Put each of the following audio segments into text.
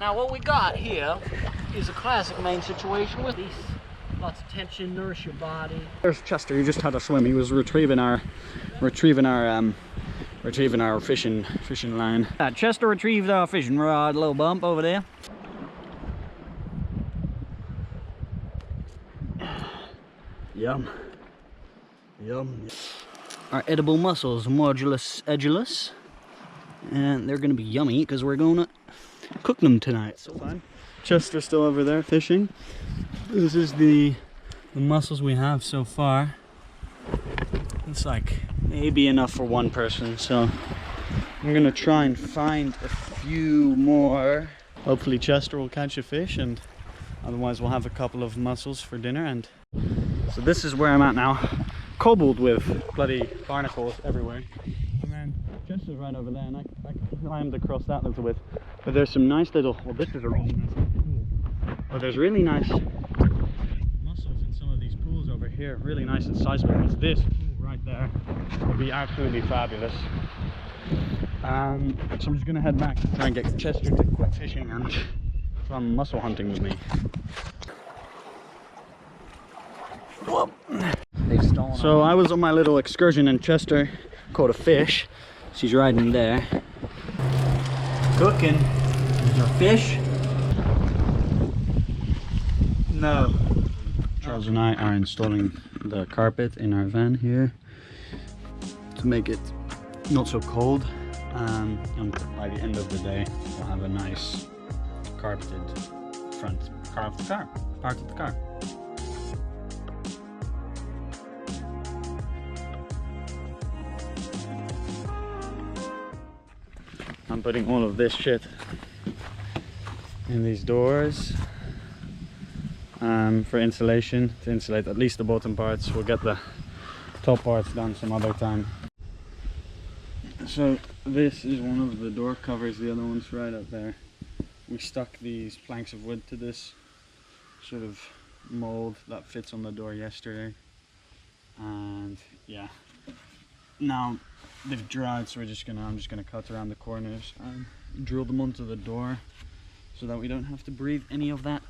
Now what we got here is a classic Maine situation with these lots of tension, nourish your body. There's Chester. He just had a swim. He was retrieving our fishing line. Chester retrieved our fishing rod. Little bump over there. Yum. Yum. Our edible mussels, Modulus edulis, and they're gonna be yummy because we're gonna cook them tonight. So fun. Chester's still over there fishing. This is the mussels we have so far. It's like maybe enough for one person, so I'm gonna try and find a few more. Hopefully Chester will catch a fish, and otherwise we'll have a couple of mussels for dinner. And so this is where I'm at now, cobbled with bloody barnacles everywhere. And then Chester's right over there, and I climbed across that little bit. But there's some nice little, well, this is a really nice little pool. But there's really nice mussels in some of these pools over here, really nice and sizable ones. This pool right there would be absolutely fabulous. So I'm just gonna head back to try and get Chester to quit fishing and some mussel hunting with me. So I was on my little excursion and Chester caught a fish. She's right in there. Cooking. Is there fish? No. Charles and I are installing the carpet in our van here to make it not so cold. And by the end of the day, we'll have a nice carpeted front part of the car. I'm putting all of this shit in these doors for insulation, to insulate at least the bottom parts. We'll get the top parts done some other time. So this is one of the door covers, the other one's right up there. We stuck these planks of wood to this sort of mold that fits on the door yesterday, and yeah, now they've dried, so I'm just gonna cut around the corners and drill them onto the door so that we don't have to breathe any of that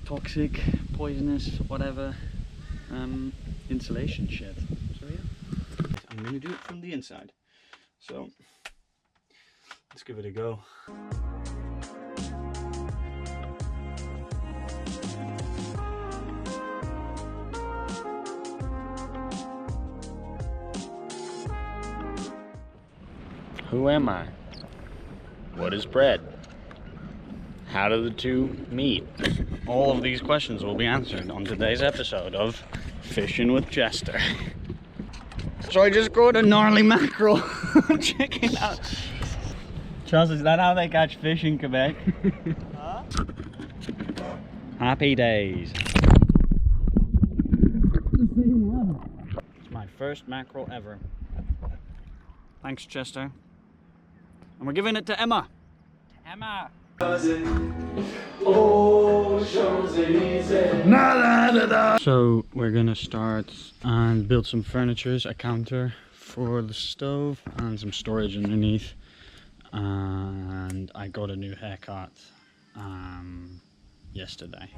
toxic, poisonous, whatever insulation shit. So yeah, I'm gonna do it from the inside. So let's give it a go. Who am I? What is bread? How do the two meet? All of these questions will be answered on today's episode of Fishing with Chester. So I just caught a gnarly mackerel. Check it out. Charles, is that how they catch fish in Quebec? Huh? Happy days. It's my first mackerel ever. Thanks, Chester. And we're giving it to Emma. Emma. So we're gonna start and build some furniture, a counter for the stove and some storage underneath. And I got a new haircut yesterday.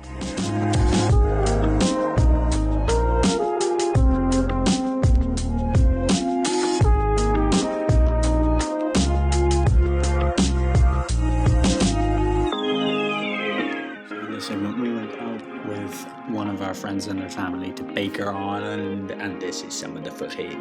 We went out with one of our friends and their family to Baker Island, and this is some of the footage.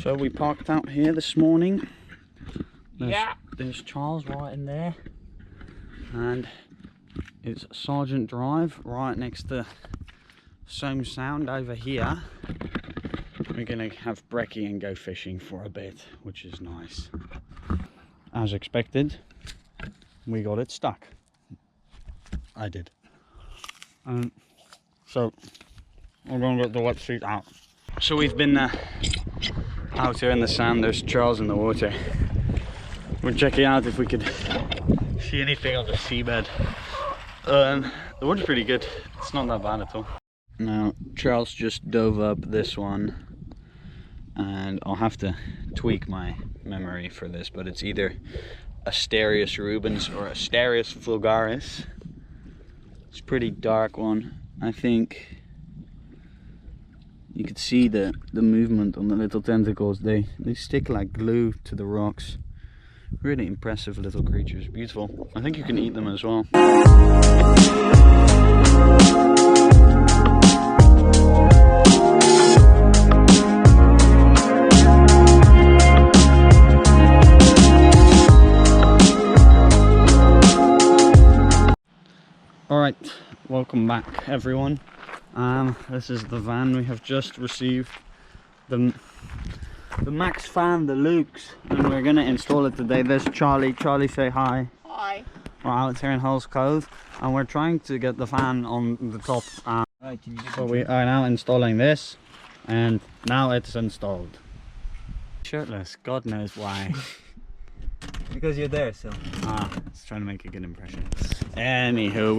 So we parked out here this morning. There's Charles right in there, and it's Sergeant Drive right next to Sound over here. we're gonna have brekkie and go fishing for a bit, which is nice. As expected, we got it stuck. I did. So we're gonna get the wet seat out. So we've been out here in the sand. There's Charles in the water. We're checking out if we could see anything on the seabed. The water's pretty good. It's not that bad at all. Now Charles just dove up this one, and I'll have to tweak my memory for this, but it's either Asterius rubens or Asterius vulgaris. It's a pretty dark one. I think you could see the movement on the little tentacles. They stick like glue to the rocks. Really impressive little creatures, beautiful. I think you can eat them as well. Alright, welcome back everyone. This is the van. We have just received the Max fan Deluxe, and we're gonna install it today. There's Charlie. Charlie, say hi. Hi. We're out here in Hulls Cove, and we're trying to get the fan on the top. Right, So we are now installing this, and now it's installed. Shirtless, God knows why. because you're there, so. It's trying to make a good impression. Anywho.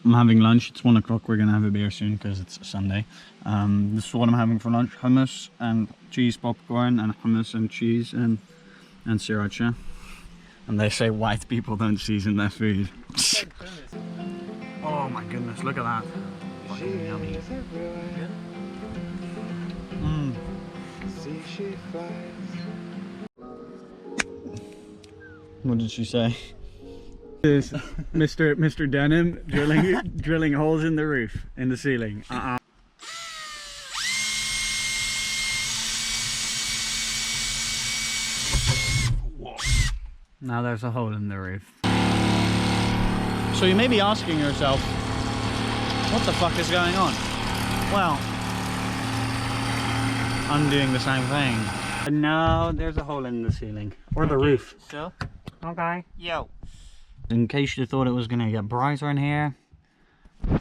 I'm having lunch. It's 1 o'clock. We're gonna have a beer soon because it's Sunday. This is what I'm having for lunch: hummus and cheese popcorn, and hummus and cheese and sriracha. And they say white people don't season their food. Oh my goodness! Look at that. Fucking yummy. What did she say? Is Mr. Denim drilling holes in the roof, in the ceiling. Now there's a hole in the roof. So you may be asking yourself, what the fuck is going on? Well, I'm doing the same thing. But no, there's a hole in the ceiling or the roof. So? Okay. Yo. In case you thought it was gonna get brighter in here,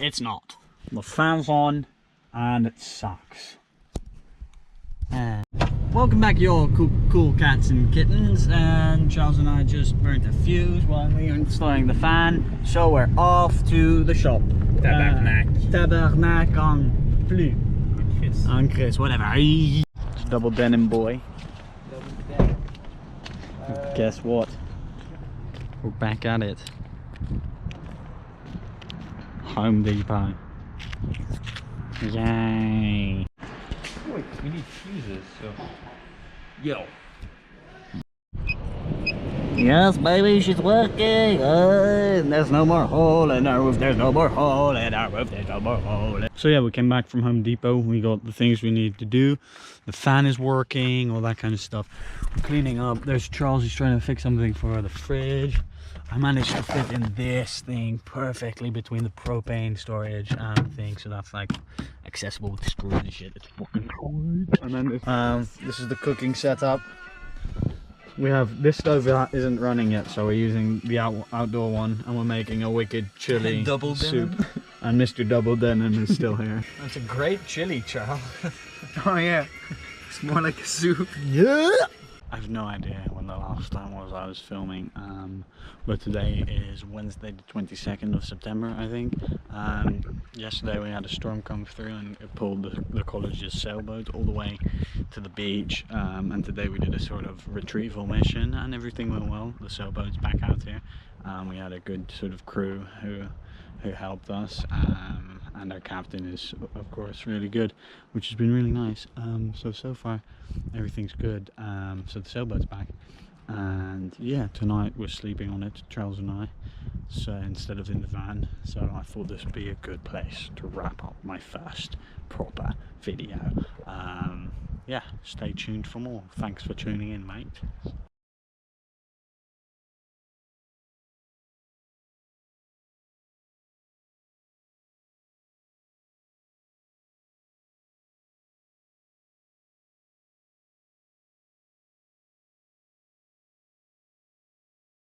it's not. The fan's on and it sucks. Welcome back, you all cool cats and kittens. And Charles and I just burnt a fuse while we were installing the fan, so we're off to the shop. Tabernac on Plus. On Chris, whatever. It's double denim boy. Guess what? We're back at it. Home Depot. Yay! Wait, we need fuses, so. Yo. Yes, baby, she's working. There's no more hole in our roof. There's no more hole in our roof. There's no more hole. So yeah, we came back from Home Depot. We got the things we need to do. The fan is working, all that kind of stuff. We're cleaning up. There's Charles. He's trying to fix something for the fridge. I managed to fit in this thing perfectly between the propane storage and the thing, so that's like accessible with screws and shit. It's fucking cool. And then this is the cooking setup. We have this stove isn't running yet, so we're using the outdoor one, and we're making a wicked chili Double soup. denim. And Mr. Double Denim is still here. That's a great chili, Charles. Oh yeah. It's more like a soup. Yeah. I have no idea when the last time was I was filming, but today is Wednesday the 22nd of September, I think. Yesterday we had a storm come through and it pulled the college's sailboat all the way to the beach, and today we did a sort of retrieval mission and everything went well. The sailboat's back out here. We had a good sort of crew who helped us, and our captain is of course really good, which has been really nice. So far everything's good. So the sailboat's back, And yeah, tonight we're sleeping on it, Charles and I, so instead of in the van. So I thought this would be a good place to wrap up my first proper video. Yeah, stay tuned for more. Thanks for tuning in, mate.